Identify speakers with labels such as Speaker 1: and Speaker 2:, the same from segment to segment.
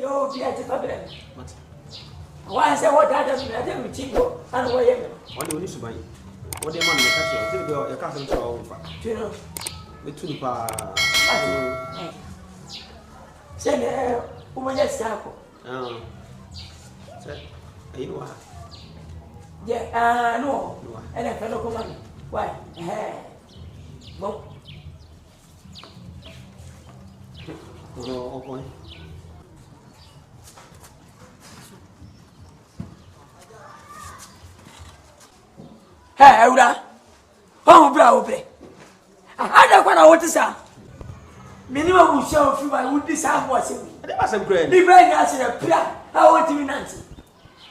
Speaker 1: Yo, yeah, to come in. Why say what I don't know, Chico, and whatever.
Speaker 2: What do you need to buy? What the man will catch you? Your cousin to our fact.
Speaker 1: You know,
Speaker 2: the two pa.
Speaker 1: Say, woman, yes, Sako.
Speaker 2: You know,
Speaker 1: yeah, no, and I fellow command. Why? Well,
Speaker 2: oh,
Speaker 1: hey, Ura. Oh, bravo, play. I don't want to what is that. Minimum will show if I would decide what's in.
Speaker 2: There was some great.
Speaker 1: The very answer a prayer. I want to be Nancy.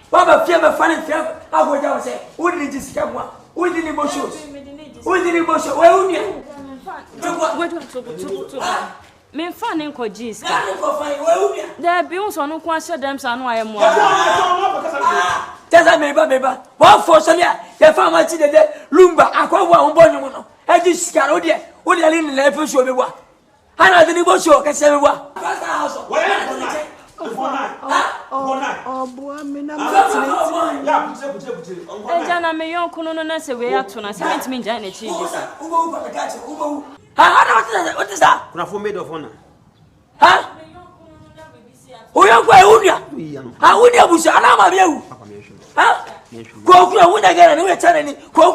Speaker 1: Baba, fear my funny fear. I would down say, who did this come one? Who did the bushes? Who did the bush? Well, you
Speaker 3: me fan in Kojis.
Speaker 1: There
Speaker 3: be also no question them, son. I am more.
Speaker 1: Tell me, Baba, what for Sonia? Your farmer did the Lumba, Aqua, and Bono. I just got out there. What are you in the level show me what? I didn't go show, can say what?
Speaker 4: Oh, boy, me na
Speaker 3: Jana me yon kuno no na se we ato na se mentimi nja na chi bisa.
Speaker 1: What is that?
Speaker 2: Kuna for made of honor.
Speaker 1: Huh? Who you go, Unia? How would you push an arm of you? Huh? Go, would I get anywhere telling you? Go,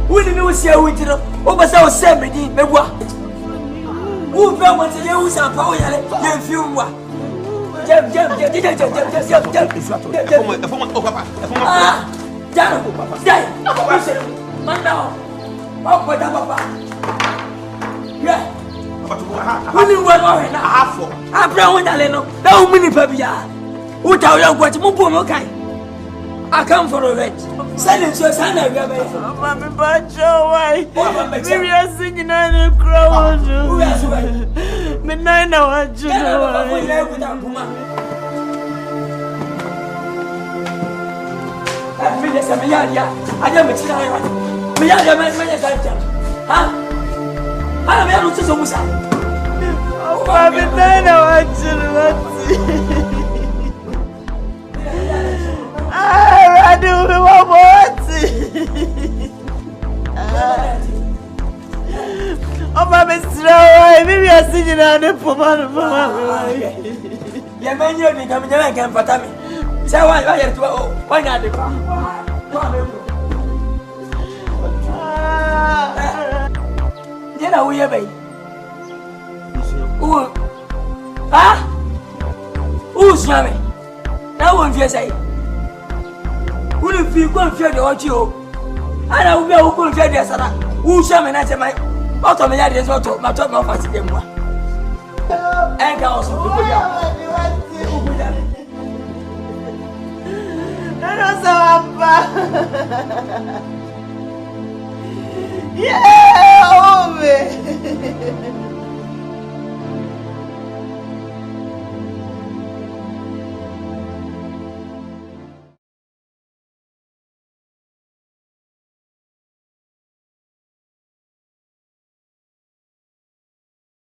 Speaker 1: we didn't see a winter over so 70, maybe. Who wants to use our power? If you want, jump. I come for a rent. Silence your son.
Speaker 4: Mammy Bacho, why? Maybe I'm singing on a crowd. Midnight, I want you to
Speaker 1: I feel this. I don't know. We are huh? I am able to do something.
Speaker 4: Oh, midnight, I want you to I do me one oh, Mamma, maybe I'm singing on the Puma.
Speaker 1: Your man, you're becoming a can for Tammy. So why are you? Why not? You know, we are baby. Who's yummy? Now, one fear say. Who if you go and fear the audio? I don't know who can fear the Sana. Who shall me not my automatic is not my top of us again. And also,
Speaker 4: yeah, oh,